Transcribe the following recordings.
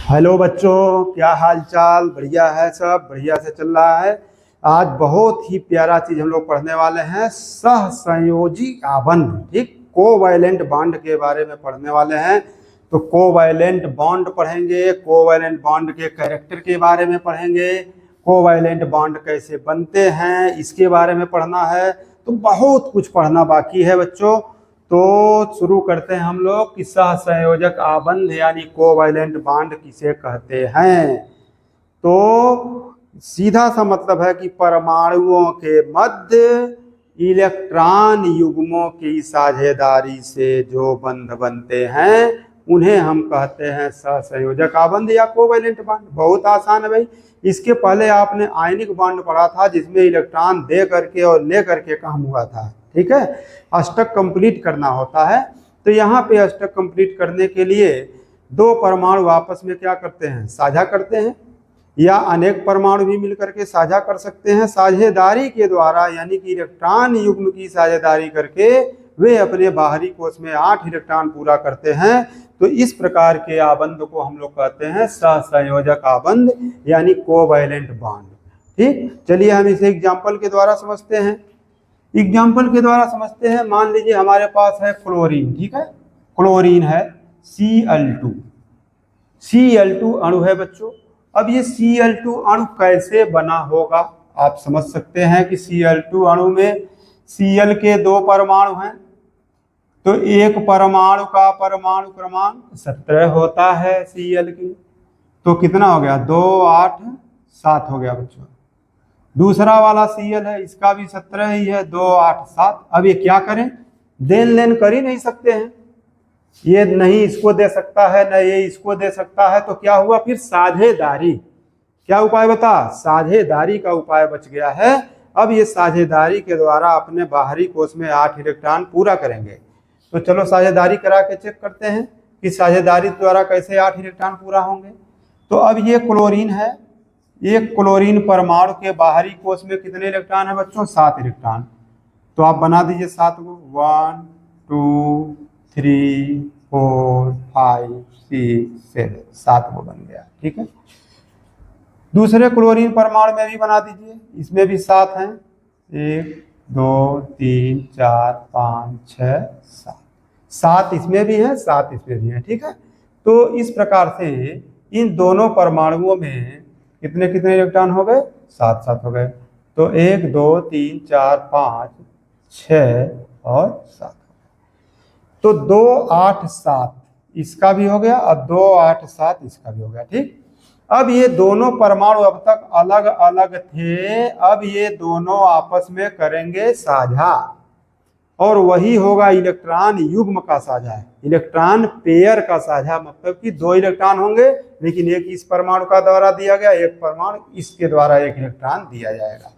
Hello बच्चों, क्या हाल चाल। बढ़िया है, सब बढ़िया से चल रहा है। आज बहुत ही प्यारा चीज हम लोग पढ़ने वाले हैं, सहसंयोजी आबंध। ठीक, कोवैलेंट बॉन्ड के बारे में पढ़ने वाले हैं। तो कोवैलेंट बॉन्ड पढ़ेंगे, कोवैलेंट बॉन्ड के कैरेक्टर के बारे में पढ़ेंगे, कोवैलेंट बॉन्ड कैसे बनते हैं इसके बारे में पढ़ना है। तो बहुत कुछ पढ़ना बाकी है बच्चों। तो शुरू करते हैं हम लोग कि सहसंयोजक आबंध यानी कोवैलेंट बॉन्ड किसे कहते हैं। तो सीधा सा मतलब है कि परमाणुओं के मध्य इलेक्ट्रॉन युग्मों की साझेदारी से जो बंध बनते हैं उन्हें हम कहते हैं सहसंयोजक आबंध या कोवैलेंट बॉन्ड। बहुत आसान है भाई। इसके पहले आपने आयनिक बॉन्ड पढ़ा था जिसमें इलेक्ट्रॉन दे करके और ले करके काम हुआ था। ठीक है, अष्टक कंप्लीट करना होता है। तो यहाँ पे अष्टक कंप्लीट करने के लिए दो परमाणु आपस में क्या करते हैं, साझा करते हैं, या अनेक परमाणु भी मिलकर के साझा कर सकते हैं साझेदारी के द्वारा, यानी कि इलेक्ट्रॉन युग्म की साझेदारी करके वे अपने बाहरी कोश में 8 इलेक्ट्रॉन पूरा करते हैं। तो इस प्रकार के आबंध को हम लोग कहते हैं सहसंयोजक आबंध यानी कोवैलेंट बॉन्ड। ठीक, चलिए हम इसे एग्जाम्पल के द्वारा समझते हैं। एग्जाम्पल के द्वारा समझते हैं। मान लीजिए हमारे पास है क्लोरीन। ठीक है, क्लोरीन है Cl2। Cl2 अणु है बच्चों। अब ये Cl2 अणु कैसे बना होगा आप समझ सकते हैं कि Cl2 अणु में Cl के 2 परमाणु हैं। तो एक परमाणु का परमाणु क्रमांक 17 होता है Cl की। तो कितना हो गया, 2 8 7 हो गया बच्चों। दूसरा वाला Cl है, इसका भी 17 ही है, 2 8 7। अब ये क्या करें, देन लेन कर ही नहीं सकते हैं। ये नहीं इसको दे सकता है, न ये इसको दे सकता है। तो क्या हुआ फिर, साझेदारी। क्या उपाय बता, साझेदारी का उपाय बच गया है। अब ये साझेदारी के द्वारा अपने बाहरी कोश में 8 इलेक्ट्रॉन पूरा करेंगे। तो चलो साझेदारी करा के चेक करते हैं कि साझेदारी द्वारा कैसे 8 इलेक्ट्रॉन पूरा होंगे। तो अब ये क्लोरीन है, एक क्लोरीन परमाणु के बाहरी कोश में कितने इलेक्ट्रॉन है बच्चों, 7 इलेक्ट्रॉन। तो आप बना दीजिए 7 को, 1 2 3 4 5 6 7, 7 वो बन गया। ठीक है, दूसरे क्लोरीन परमाणु में भी बना दीजिए, इसमें भी 7 हैं, 1 2 3 4 5 6 7, 7 इसमें भी है, 7 इसमें भी है। ठीक है, तो इस प्रकार से इन दोनों परमाणुओं में कितने कितने इलेक्ट्रॉन हो गए, 7 7 हो गए। तो 1 2 3 4 5 6 और 7। तो 2 8 7 इसका भी हो गया, अब 2 8 7 इसका भी हो गया। ठीक, अब ये दोनों परमाणु अब तक अलग अलग थे, अब ये दोनों आपस में करेंगे साझा, और वही होगा इलेक्ट्रॉन युग्म का साझा है, इलेक्ट्रॉन पेयर का साझा। मतलब कि 2 इलेक्ट्रॉन होंगे, लेकिन एक इस परमाणु का द्वारा दिया गया, एक परमाणु इसके द्वारा 1 इलेक्ट्रॉन दिया जाएगा।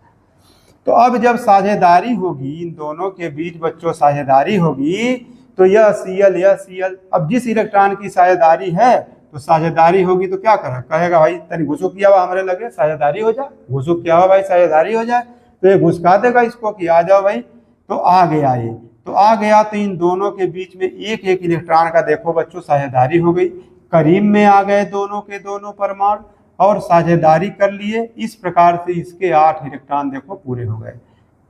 तो अब जब साझेदारी होगी इन दोनों के बीच बच्चों, साझेदारी होगी, तो यह Cl अब जिस इलेक्ट्रॉन की साझेदारी है, तो साझेदारी होगी तो क्या कहेगा भाई तनी घुसो किया हुआ हमारे लगे, साझेदारी हो जाए, घुसो किया हुआ भाई साझेदारी हो जाए। तो ये घुसका देगा इसको कि आ जाओ भाई। तो आ गया ये, तो आ गया। तो इन दोनों के बीच में एक एक इलेक्ट्रॉन का देखो बच्चों साझेदारी हो गई, करीब में आ गए दोनों के दोनों परमाणु और साझेदारी कर लिए। इस प्रकार से इसके 8 इलेक्ट्रॉन देखो पूरे हो गए,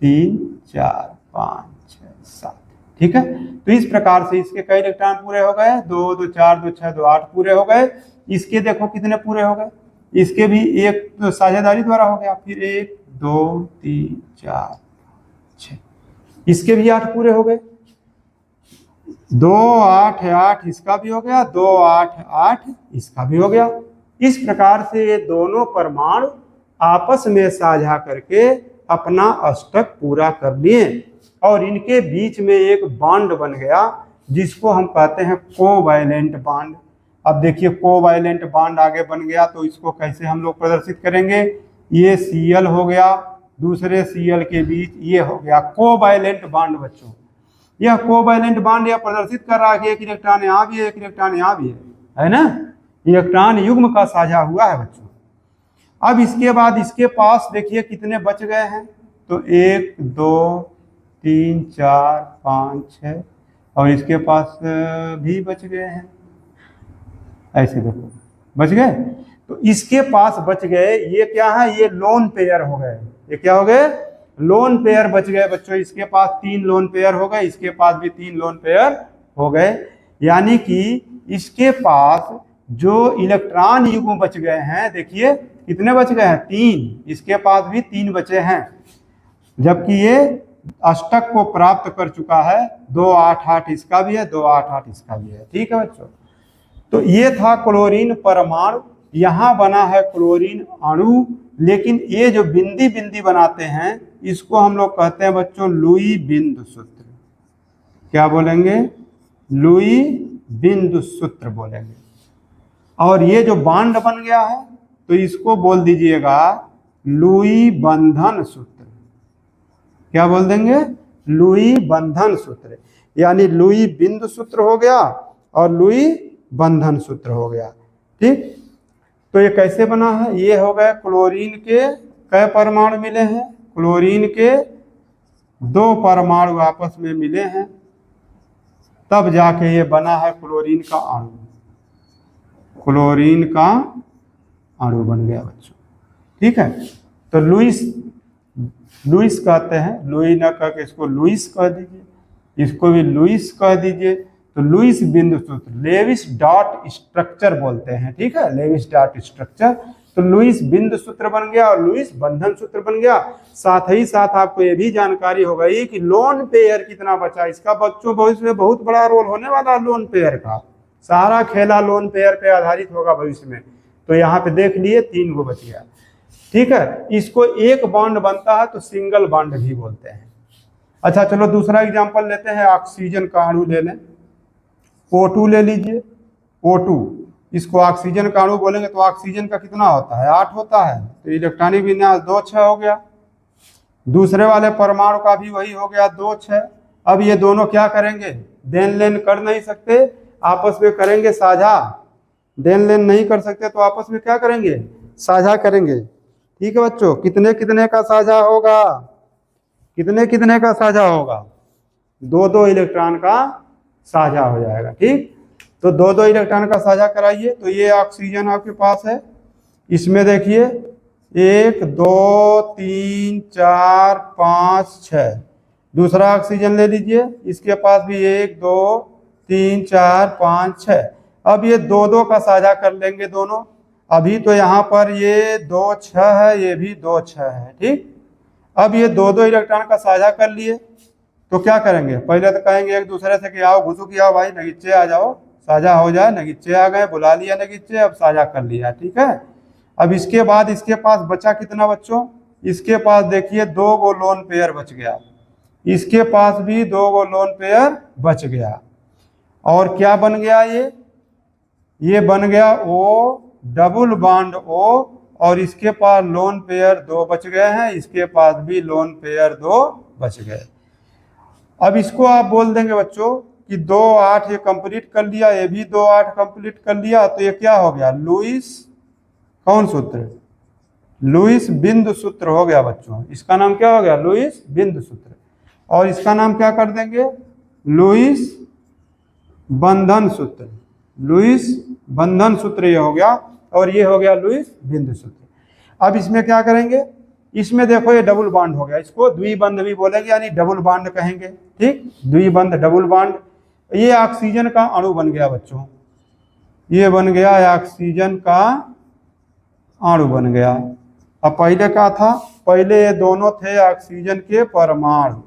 3 4 5 6 7। ठीक है, तो इस प्रकार से इसके कई इलेक्ट्रॉन पूरे हो गए, 2 2 4 2 6 2 8 पूरे हो गए। इसके देखो कितने पूरे हो गए, इसके भी एक तो साझेदारी द्वारा हो गया, फिर 1 2 3 4 6, इसके भी 8 पूरे हो गए। 2 8 8 इसका भी हो गया, 2 8 8 इसका भी हो गया। इस प्रकार से ये दोनों परमाणु आपस में साझा करके अपना अष्टक पूरा कर लिए, और इनके बीच में एक बॉन्ड बन गया जिसको हम कहते हैं कोवैलेंट बॉन्ड। अब देखिए कोवैलेंट बॉन्ड आगे बन गया, तो इसको कैसे हम लोग प्रदर्शित करेंगे। ये Cl हो गया, दूसरे Cl के बीच ये हो गया कोवैलेंट बॉन्ड बच्चों। यह कोवैलेंट बॉन्ड यह प्रदर्शित कर रहा है कि एक इलेक्ट्रॉन यहाँ भी है, एक इलेक्ट्रॉन यहाँ भी है ना। इलेक्ट्रॉन युग्म का साझा हुआ है बच्चों। अब इसके बाद इसके पास देखिए कितने बच गए हैं, तो 1 2 3 4 5 6, और इसके पास भी बच गए हैं। ऐसे देखो बच गए। तो इसके पास बच गए, ये क्या है, ये लोन पेयर हो गए। ये क्या हो गए, लोन पेयर बच गए बच्चों। इसके पास 3 लोन पेयर हो गए, इसके पास भी 3 लोन पेयर हो गए। यानी कि इसके पास जो इलेक्ट्रॉन युग्म बच गए हैं, देखिए कितने बच गए हैं, 3। इसके पास भी 3 बचे हैं, जबकि ये अष्टक को प्राप्त कर चुका है। 2 8 8 इसका भी है, 2 8 8 इसका भी है। ठीक है बच्चों, तो ये था क्लोरीन परमाणु। यहां बना है क्लोरीन अणु, लेकिन ये जो बिंदी बिंदी बनाते हैं इसको हम लोग कहते हैं बच्चों लुई बिंदु सूत्र। क्या बोलेंगे, लुई बिंदु सूत्र बोलेंगे। और ये जो बांड बन गया है तो इसको बोल दीजिएगा लुई बंधन सूत्र। क्या बोल देंगे, लुई बंधन सूत्र। यानी लुई बिंदु सूत्र हो गया और लुई बंधन सूत्र हो गया। ठीक, तो ये कैसे बना है, ये हो गए क्लोरीन के कई परमाणु मिले हैं, क्लोरीन के 2 परमाणु आपस में मिले हैं, तब जाके ये बना है क्लोरीन का अणु। क्लोरीन का अणु बन गया बच्चों। ठीक है, तो लुईस कहते हैं, लुई न कह के इसको लुईस कह दीजिए, इसको भी लुईस कह दीजिए। तो लुईस बिंदु सूत्र, लेविस डॉट स्ट्रक्चर बोलते हैं। ठीक है, लेविस डॉट स्ट्रक्चर। तो लुईस बिंदु सूत्र बन गया और लुईस बंधन सूत्र बन गया। साथ ही साथ आपको ये भी जानकारी हो गई कि लोन पेयर कितना बचा। इसका बच्चों भविष्य में बहुत बड़ा रोल होने वाला है लोन पेयर का। सारा खेला लोन पेयर पे आधारित होगा भविष्य में। तो यहाँ पे देख लिए 3 गो बच गया। ठीक है, इसको एक बॉन्ड बनता है तो सिंगल बॉन्ड भी बोलते हैं। अच्छा चलो दूसरा एग्जांपल लेते हैं, ऑक्सीजन का अणु ले लें। O2 ले लीजिए, O2, इसको ऑक्सीजन का अणु बोलेंगे तो ऑक्सीजन का कितना होता है, 8 होता है। तो इलेक्ट्रॉनिक विन्यास 2 6 हो गया। दूसरे वाले परमाणु का भी वही हो गया 2 6। अब ये दोनों क्या करेंगे, देन लेन कर नहीं सकते, आपस में करेंगे साझा। देन लेन नहीं कर सकते तो आपस में क्या करेंगे, साझा करेंगे। ठीक है बच्चों, कितने कितने का साझा होगा, कितने कितने का साझा होगा, 2 इलेक्ट्रॉन का साझा हो जाएगा। ठीक, तो 2 इलेक्ट्रॉन का साझा कराइए। तो ये ऑक्सीजन आपके पास है, इसमें देखिए 1 2 3 4 5 6। दूसरा ऑक्सीजन ले लीजिए, इसके पास भी 1 2 3 4 5 6। अब ये 2 का साझा कर लेंगे दोनों। अभी तो यहाँ पर ये 2 6 है, ये भी 2 6 है। ठीक, अब ये 2 इलेक्ट्रॉन का साझा कर लिए तो क्या करेंगे, पहले तो कहेंगे एक दूसरे से कि आओ घुसू की आओ भाई नगीचे आ जाओ, साझा हो जाए। नगीचे आ गए, बुला लिया नगीचे, अब साझा कर लिया। ठीक है, अब इसके बाद इसके पास बचा कितना बच्चों, इसके पास देखिए 2 गो लोन पेयर बच गया, इसके पास भी 2 गो लोन पेयर बच गया। और क्या बन गया, ये बन गया O डबल बॉन्ड O, और इसके पास लोन पेयर 2 बच गए हैं, इसके पास भी लोन पेयर 2 बच गए। अब इसको आप बोल देंगे बच्चों कि 2 8 ये कंप्लीट कर लिया, ये भी 2 8 कंप्लीट कर लिया। तो ये क्या हो गया, लुईस कौन सूत्र, लुईस बिंदु सूत्र हो गया बच्चों। इसका नाम क्या हो गया, लुईस बिंदु सूत्र। और इसका नाम क्या कर देंगे, लुईस बंधन सूत्र। लुईस बंधन सूत्र ये हो गया, और ये हो गया लुईस बिंदु सूत्र। अब इसमें क्या करेंगे, इसमें देखो ये डबल बॉन्ड हो गया, इसको द्विबंध भी बोलेंगे, यानी डबल बॉन्ड कहेंगे। ठीक, द्विबंध डबल बॉन्ड। ये ऑक्सीजन का अणु बन गया बच्चों, ये बन गया ऑक्सीजन का अणु बन गया। अब पहले क्या था, पहले ये दोनों थे ऑक्सीजन के परमाणु,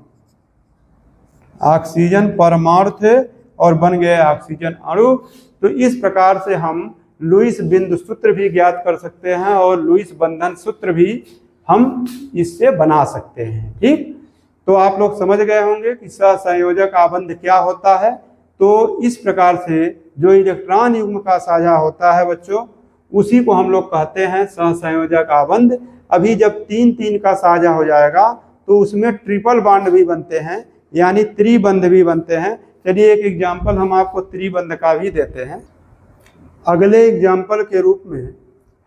ऑक्सीजन परमाणु थे और बन गए ऑक्सीजन अणु। तो इस प्रकार से हम लुईस बिंदु सूत्र भी ज्ञात कर सकते हैं और लुईस बंधन सूत्र भी हम इससे बना सकते हैं। ठीक, तो आप लोग समझ गए होंगे कि सहसंयोजक आबंध क्या होता है। तो इस प्रकार से जो इलेक्ट्रॉन युग्म का साझा होता है बच्चों, उसी को हम लोग कहते हैं सहसंयोजक आबंध। अभी जब 3 3 का साझा हो जाएगा तो उसमें ट्रिपल बॉन्ड भी बनते हैं, यानी त्रिबंध भी बनते हैं। चलिए एक एग्जाम्पल हम आपको त्रिबंध का भी देते हैं। अगले एग्जाम्पल के रूप में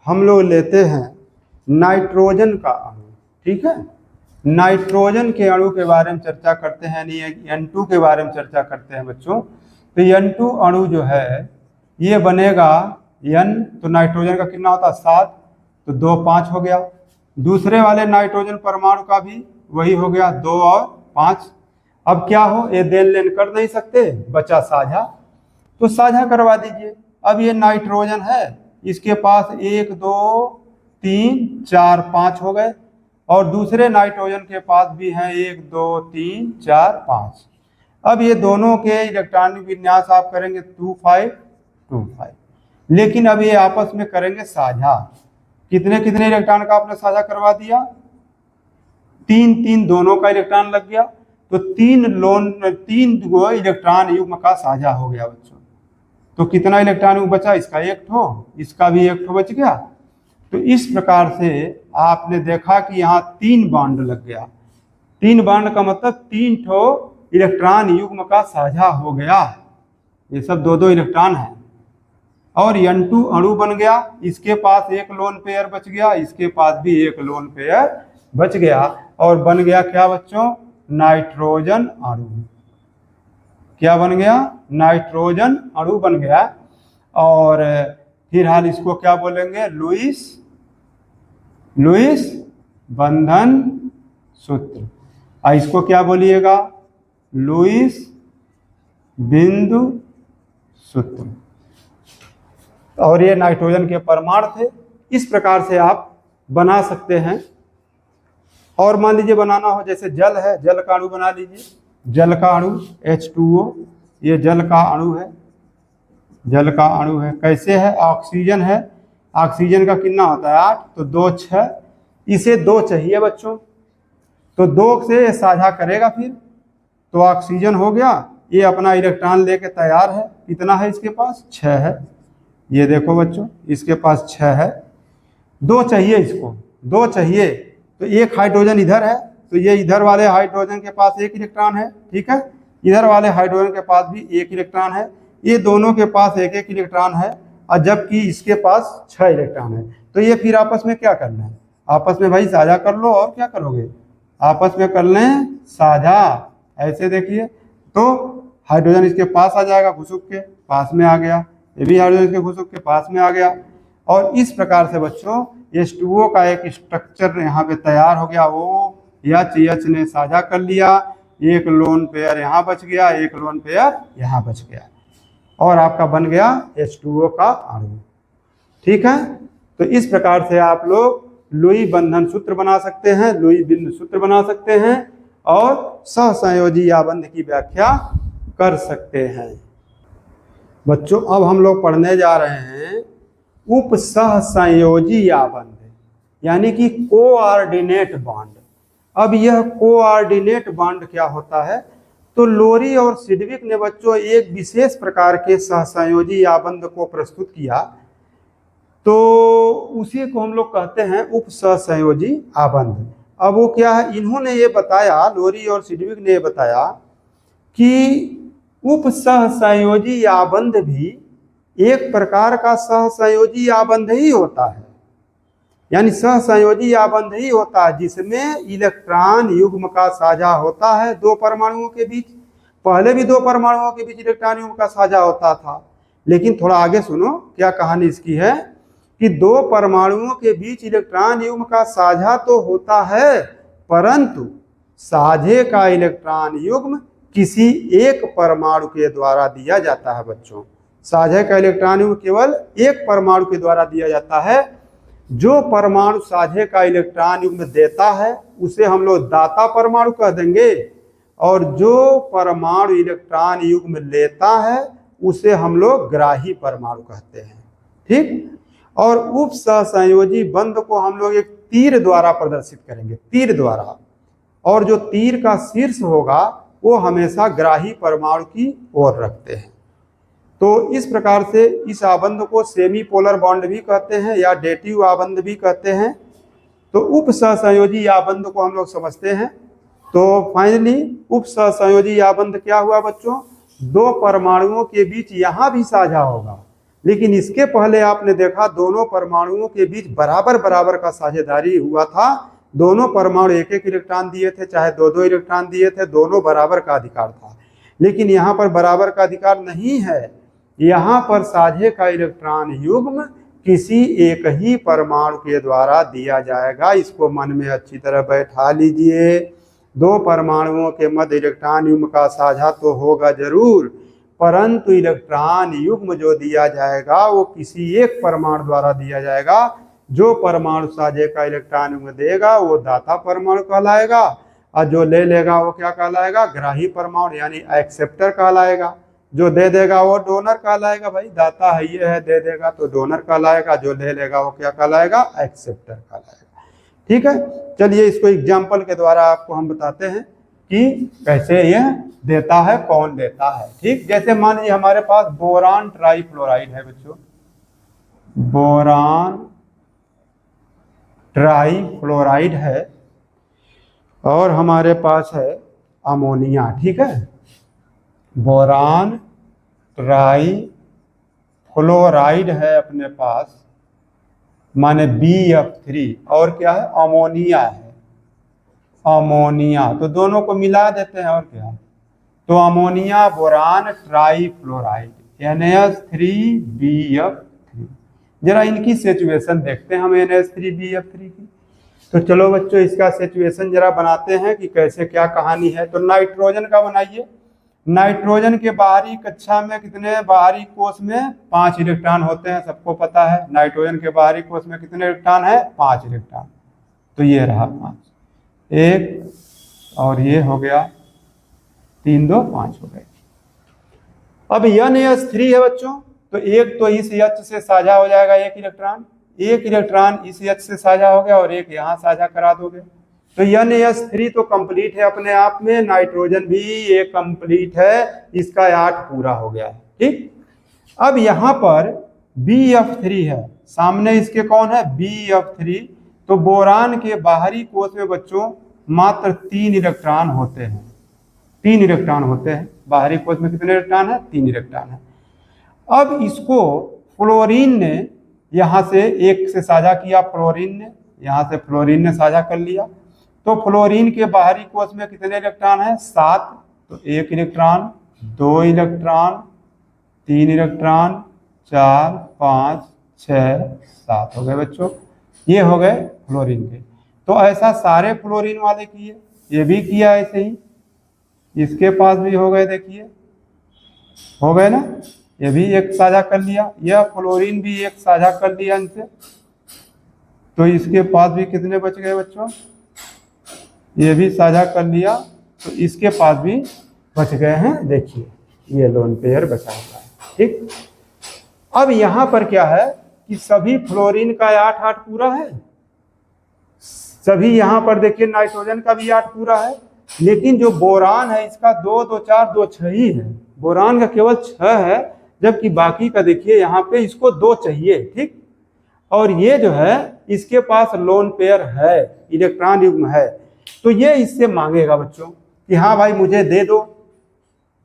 हम लोग लेते हैं नाइट्रोजन का अणु। ठीक है, नाइट्रोजन के अणु के बारे में चर्चा करते हैं, यानी N2 के बारे में चर्चा करते हैं बच्चों। तो N2 अणु जो है ये बनेगा N, तो नाइट्रोजन का कितना होता है 7, तो 2 5 हो गया। दूसरे वाले नाइट्रोजन परमाणु का भी वही हो गया 2 और 5। अब क्या हो, ये देन लेन कर नहीं सकते, बचा साझा, तो साझा करवा दीजिए। अब ये नाइट्रोजन है, इसके पास 1 2 3 4 5 हो गए, और दूसरे नाइट्रोजन के पास भी हैं 1 2 3 4 5। अब ये दोनों के इलेक्ट्रॉनिक विन्यास आप करेंगे 2 5 2 5, लेकिन अब ये आपस में करेंगे साझा। कितने कितने इलेक्ट्रॉन का आपने साझा करवा दिया, 3 3 दोनों का इलेक्ट्रॉन लग गया, तो 3 इलेक्ट्रॉन युग्म का साझा हो गया बच्चों। तो कितना इलेक्ट्रॉन युग्म बचा, इसका 1 ठो, इसका भी 1 ठो बच गया। तो इस प्रकार से आपने देखा कि यहाँ 3 बॉन्ड लग गया। 3 बॉन्ड का मतलब 3 ठो इलेक्ट्रॉन युग्म का साझा हो गया। ये सब 2 इलेक्ट्रॉन है, और N2 अणु बन गया। इसके पास 1 लोन पेयर बच गया, इसके पास भी 1 लोन पेयर बच गया, और बन गया क्या बच्चों, नाइट्रोजन अणु। क्या बन गया, नाइट्रोजन अणु बन गया। और फिलहाल इसको क्या बोलेंगे, लुईस बंधन सूत्र। और इसको क्या बोलिएगा, लुईस बिंदु सूत्र। और ये नाइट्रोजन के परमाणु थे। इस प्रकार से आप बना सकते हैं। और मान लीजिए बनाना हो, जैसे जल है, जल का अणु बना लीजिए। जल का अणु H2O, ये जल का अणु है, जल का अणु है। कैसे है, ऑक्सीजन है, ऑक्सीजन का कितना होता है 8, तो 2 6, इसे 2 चाहिए बच्चों, तो 2 से ये साझा करेगा फिर, तो ऑक्सीजन हो गया। ये अपना इलेक्ट्रॉन लेके तैयार है। कितना है इसके पास, 6 है। ये देखो बच्चों, इसके पास 6 है, 2 चाहिए इसको, 2 चाहिए, तो 1 हाइड्रोजन इधर है, तो ये इधर वाले हाइड्रोजन के पास 1 इलेक्ट्रॉन है, ठीक है। इधर वाले हाइड्रोजन के पास भी 1 इलेक्ट्रॉन है, ये दोनों के पास 1 1 इलेक्ट्रॉन है, और जबकि इसके पास 6 इलेक्ट्रॉन है। तो ये फिर आपस में क्या करना है, आपस में भाई साझा कर लो, और क्या करोगे, आपस में कर लें साझा। ऐसे देखिए, तो हाइड्रोजन इसके पास आ जाएगा, घुसुक के पास में आ गया, ये भी हाइड्रोजन इसके घुसुक के पास में आ गया। और इस प्रकार से बच्चों H2O का एक स्ट्रक्चर यहाँ पे तैयार हो गया। OH ने साझा कर लिया, 1 लोन पेयर यहाँ बच गया, 1 लोन पेयर यहाँ बच गया, और आपका बन गया H2O का अणु, ठीक है। तो इस प्रकार से आप लोग लुई बंधन सूत्र बना सकते हैं, लुई बिंदु सूत्र बना सकते हैं, और सहसंयोजी आबंध की व्याख्या कर सकते हैं। बच्चों अब हम लोग पढ़ने जा रहे हैं उप सहसंयोजी आबंध, यानी कि कोऑर्डिनेट बॉन्ड। अब यह कोऑर्डिनेट बॉन्ड क्या होता है, तो लोरी और सिडविक ने बच्चों एक विशेष प्रकार के सहसंयोजी आबंध को प्रस्तुत किया, तो उसी को हम लोग कहते हैं उप सहसंयोजी आबंध। अब वो क्या है, इन्होंने ये बताया, लोरी और सिडविक ने ये बताया कि उप सहसंयोजी आबंध भी एक प्रकार का सहसंयोजी आबंध ही होता है, यानी सहसंयोजी आबंध ही होता है जिसमें इलेक्ट्रॉन युग्म का साझा होता है 2 परमाणुओं के बीच। पहले भी 2 परमाणुओं के बीच इलेक्ट्रॉन युग्म का साझा होता था, लेकिन थोड़ा आगे सुनो क्या कहानी इसकी है, कि 2 परमाणुओं के बीच इलेक्ट्रॉन युग्म का साझा तो होता है, परंतु साझे का इलेक्ट्रॉन युग्म किसी एक परमाणु के द्वारा दिया जाता है बच्चों। साझे का इलेक्ट्रॉन युग्म केवल एक परमाणु के द्वारा दिया जाता है। जो परमाणु साझे का इलेक्ट्रॉन युग्म देता है उसे हम लोग दाता परमाणु कह देंगे, और जो परमाणु इलेक्ट्रॉन युग्म लेता है उसे हम लोग ग्राही परमाणु कहते हैं, ठीक। और उप सहसंयोजी बंध को हम लोग एक तीर द्वारा प्रदर्शित करेंगे, तीर द्वारा, और जो तीर का शीर्ष होगा वो हमेशा ग्राही परमाणु की ओर रखते हैं। तो इस प्रकार से इस आबंध को सेमी पोलर बॉन्ड भी कहते हैं या डेटिव आबंध भी कहते हैं। तो उप सहसंयोजी आबंध को हम लोग समझते हैं। तो फाइनली उप सहसंयोजी आबंध क्या हुआ बच्चों, 2 परमाणुओं के बीच यहाँ भी साझा होगा, लेकिन इसके पहले आपने देखा दोनों परमाणुओं के बीच बराबर बराबर का साझेदारी हुआ था। दोनों परमाणु 1 1 इलेक्ट्रॉन दिए थे, चाहे 2 2 इलेक्ट्रॉन दिए थे, दोनों बराबर का अधिकार था। लेकिन यहाँ पर बराबर का अधिकार नहीं है, यहाँ पर साझे का इलेक्ट्रॉन युग्म किसी एक ही परमाणु के द्वारा दिया जाएगा। इसको मन में अच्छी तरह बैठा लीजिए। दो परमाणुओं के मध्य इलेक्ट्रॉन युग्म का साझा तो होगा जरूर, परंतु इलेक्ट्रॉन युग्म जो दिया जाएगा वो किसी एक परमाणु द्वारा दिया जाएगा। जो परमाणु साझे का इलेक्ट्रॉन युग्म देगा वो दाता परमाणु कहलाएगा, और जो ले लेगा वो क्या कहलाएगा? ग्राही परमाणु यानी एक्सेप्टर कहलाएगा। जो दे देगा वो डोनर कहलाएगा। भाई दाता है ये है, दे देगा तो डोनर कहलाएगा, जो ले लेगा वो क्या कहलाएगा? एक्सेप्टर कहलाएगा। ठीक है, चलिए इसको एग्जाम्पल के द्वारा आपको हम बताते हैं कि कैसे यह देता है, कौन देता है। ठीक, जैसे मान लीजिए हमारे पास बोरान ट्राईफ्लोराइड है बच्चों, बोरान ट्राईफ्लोराइड है, और हमारे पास है अमोनिया। ठीक है, बोरान ट्राईफ्लोराइड है अपने पास, माने BF3, और क्या है? अमोनिया है, अमोनिया। तो दोनों को मिला देते हैं और क्या, तो अमोनिया बोरान ट्राईफ्लोराइड NH3BF3। जरा इनकी सिचुएशन देखते हैं हम NH3BF3 की। तो चलो बच्चों इसका सिचुएशन जरा बनाते हैं कि कैसे क्या कहानी है। तो नाइट्रोजन का बनाइए। नाइट्रोजन के बाहरी कक्षा में कितने, बाहरी कोश में 5 इलेक्ट्रॉन होते हैं, सबको पता है। नाइट्रोजन के बाहरी कोश में कितने इलेक्ट्रॉन है? 5 इलेक्ट्रॉन। तो ये रहा 5, एक और ये हो गया 3 2 5 हो गए। अब NH3 है बच्चों, तो एक तो इस H से साझा हो जाएगा एक इलेक्ट्रॉन इस H से साझा हो गया, और एक यहाँ साझा करा दोगे। तो NH3 तो कंप्लीट है अपने आप में, नाइट्रोजन भी ये कंप्लीट है, इसका 8 पूरा हो गया है। ठीक, अब यहाँ पर BF3 है, सामने इसके कौन है? BF3। तो बोरान के बाहरी कोश में बच्चों मात्र 3 इलेक्ट्रॉन होते हैं, 3 इलेक्ट्रॉन होते हैं। बाहरी कोश में कितने इलेक्ट्रॉन है? 3 इलेक्ट्रॉन है। अब इसको फ्लोरीन ने यहाँ से एक से साझा किया, फ्लोरीन ने यहाँ से फ्लोरीन ने साझा कर लिया। तो फ्लोरीन के बाहरी कोश में कितने इलेक्ट्रॉन है? 7। तो 1 इलेक्ट्रॉन, 2 इलेक्ट्रॉन, 3 इलेक्ट्रॉन, 4 5 6 7 हो गए बच्चों। ये हो गए फ्लोरीन के। तो ऐसा सारे फ्लोरीन वाले किए, ये भी किया ऐसे ही, इसके पास भी हो गए, देखिए हो गए ना। ये भी एक साझा कर लिया, यह फ्लोरीन भी एक साझा कर लिया इनसे। तो इसके पास भी कितने बच गए बच्चों? ये भी साझा कर लिया, तो इसके पास भी बच गए हैं। देखिए ये लोन पेयर बचा हुआ है। ठीक, अब यहाँ पर क्या है कि सभी फ्लोरीन का 8 पूरा है, सभी यहाँ पर देखिए नाइट्रोजन का भी 8 पूरा है, लेकिन जो बोरान है इसका 2 2 4 2 6 ही है। बोरान का केवल 6 है, जबकि बाकी का देखिए यहाँ पे इसको 2 चाहिए। ठीक, और ये जो है इसके पास लोन पेयर है, इलेक्ट्रॉन युग्म है। तो ये इससे मांगेगा बच्चों कि हाँ भाई मुझे दे दो,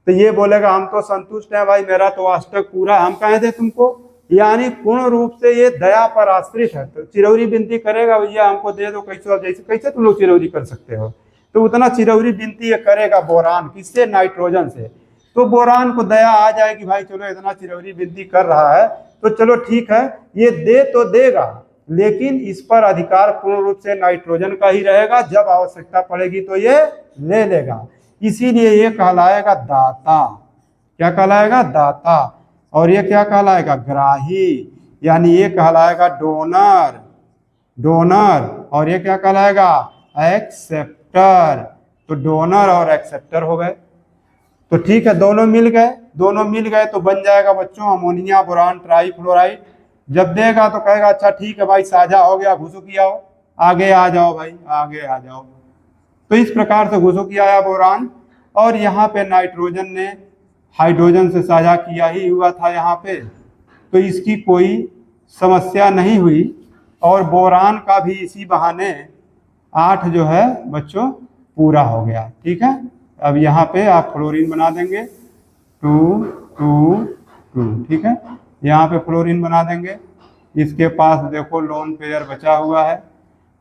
तो ये बोलेगा हम तो संतुष्ट है भाई, मेरा तो अष्टक पूरा, हम कहे दे तुमको। यानी पूर्ण रूप से ये दया पर आश्रित है। तो चिरौरी विनती करेगा, भैया हमको दे दो, कैसे जैसे कैसे तुम लोग चिरौरी कर सकते हो, तो उतना चिरौरी विनती ये करेगा बोरान, किससे? नाइट्रोजन से। तो बोरान को दया आ जाएगी, भाई चलो इतना चिरौरी विनती कर रहा है तो चलो ठीक है, ये दे तो देगा, लेकिन इस पर अधिकार पूर्ण रूप से नाइट्रोजन का ही रहेगा। जब आवश्यकता पड़ेगी तो ये ले लेगा, इसीलिए ये कहलाएगा दाता। क्या कहलाएगा? दाता। और ये क्या कहलाएगा? ग्राही। यानी ये कहलाएगा डोनर, डोनर। और ये क्या कहलाएगा? एक्सेप्टर। तो डोनर और एक्सेप्टर हो गए। तो ठीक है, दोनों मिल गए, दोनों मिल गए तो बन जाएगा बच्चों अमोनिया बोरान ट्राईफ्लोराइड। जब देगा तो कहेगा अच्छा ठीक है भाई, साझा हो गया, घुसुकी आओ, आगे आ जाओ भाई, आगे आ जाओ। तो इस प्रकार से घुसुकी आया बोरान, और यहाँ पे नाइट्रोजन ने हाइड्रोजन से साझा किया ही हुआ था यहाँ पे, तो इसकी कोई समस्या नहीं हुई। और बोरान का भी इसी बहाने 8 जो है बच्चों पूरा हो गया। ठीक है, अब यहाँ पे आप फ्लोरीन बना देंगे 2 2 2। ठीक है, यहाँ पे फ्लोरीन बना देंगे। इसके पास देखो लोन पेयर बचा हुआ है,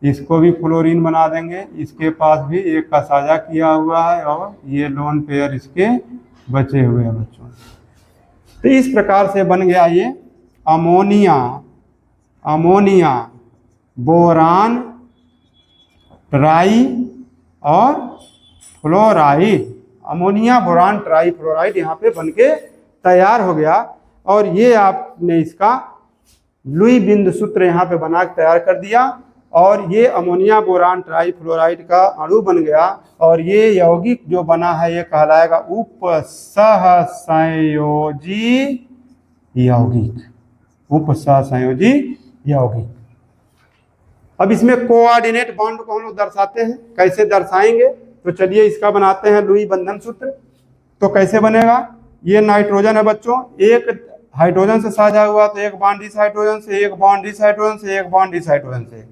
इसको भी फ्लोरीन बना देंगे। इसके पास भी एक का साझा किया हुआ है, और ये लोन पेयर इसके बचे हुए हैं बच्चों। तो इस प्रकार से बन गया ये अमोनिया, अमोनिया, बोरान, ट्राई और fluoride. Ammonia, boron, try, fluoride यहाँ पे बन के तैयार हो गया। और ये आपने इसका लुई बिंदु सूत्र यहाँ पे बना के तैयार कर दिया। और ये अमोनिया, बोरान, ट्राई, फ्लोराइड का अणु बन गया। और ये यौगिक जो बना है ये कहलाएगा उपसहसंयोजी यौगिक, उपसहसंयोजी यौगिक। अब इसमें कोऑर्डिनेट बॉन्ड को हम लोग दर्शाते हैं, कैसे दर्शाएंगे? तो चलिए इसका बनाते हैं लुई बंधन सूत्र। तो कैसे बनेगा? ये नाइट्रोजन है बच्चों, एक हाइड्रोजन से साझा हुआ तो एक बॉन्ड इस हाइड्रोजन से, एक बॉन्ड इस हाइड्रोजन से, एक बॉन्ड इस हाइड्रोजन से,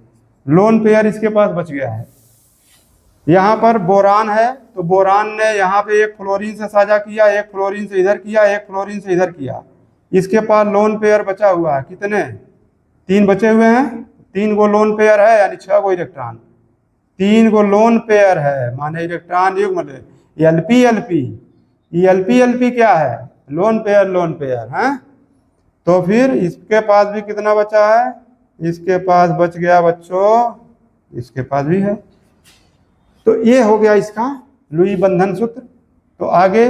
लोन पेयर इसके पास बच गया है। यहाँ पर बोरान है तो बोरान ने यहाँ पे एक फ्लोरीन से साझा किया, एक फ्लोरीन से इधर किया, एक फ्लोरीन से इधर किया। इसके पास लोन पेयर बचा हुआ है, कितने? 3 बचे हुए हैं। 3 गो लोन पेयर है यानी 6 गो इलेक्ट्रॉन। 3 गो लोन पेयर है माने इलेक्ट्रॉन युग्म एलपी एलपी। एलपी एलपी क्या है? लोन पेयर है। तो फिर इसके पास भी कितना बचा है? इसके पास बच गया बच्चों, इसके पास भी है। तो ये हो गया इसका लुई बंधन सूत्र। तो आगे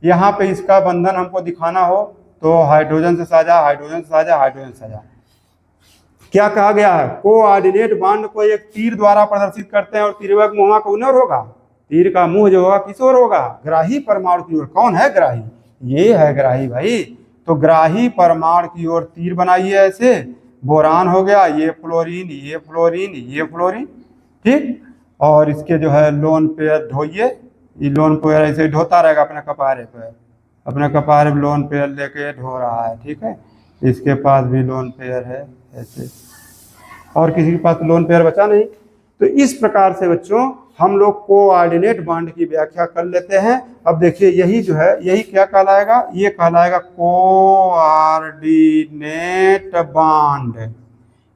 यहाँ पे इसका बंधन हमको दिखाना हो तो हाइड्रोजन से साझा, हाइड्रोजन से साझा, हाइड्रोजन से साझा। क्या कहा गया है? कोऑर्डिनेट बॉन्ड को एक तीर द्वारा प्रदर्शित करते हैं और तीरवक मुँह का उन्नर होगा। तीर का मुंह जो होगा किस ओर होगा? ग्राही परमाणु की ओर। कौन है ग्राही? ये है ग्राही भाई। तो ग्राही परमाणु की ओर तीर बनाइए ऐसे। बोरान हो गया, ये फ्लोरीन, ये फ्लोरीन, ये फ्लोरीन, ठीक। और इसके जो है लोन पेयर ढोइए। ये लोन पेयर ऐसे ढोता रहेगा अपने कपारे पे, अपने कपारे पे लोन पेयर लेके ढो रहा है, ठीक है। इसके पास भी लोन पेयर है ऐसे, और किसी के पास लोन पेयर बचा नहीं। तो इस प्रकार से बच्चों हम लोग कोऑर्डिनेट बॉन्ड की व्याख्या कर लेते हैं। अब देखिए यही जो है, यही क्या कहलाएगा? ये कहलाएगा कोऑर्डिनेट बॉन्ड,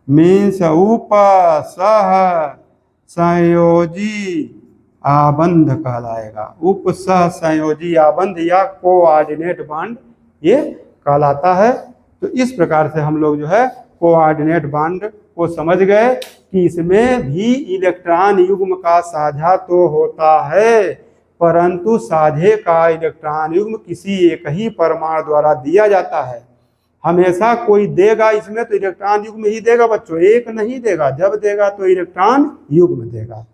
मीन्स उपसहसंयोजी आबंध कहलाएगा। उपसहसंयोजी आबंध या कोऑर्डिनेट बॉन्ड ये कहलाता है। तो इस प्रकार से हम लोग जो है कोऑर्डिनेट बॉन्ड को समझ गए कि इसमें भी इलेक्ट्रॉन युग्म का साझा तो होता है, परंतु साझे का इलेक्ट्रॉन युग्म किसी एक ही परमाणु द्वारा दिया जाता है। हमेशा कोई देगा इसमें तो इलेक्ट्रॉन युग्म ही देगा बच्चों, एक नहीं देगा। जब देगा तो इलेक्ट्रॉन युग्म देगा।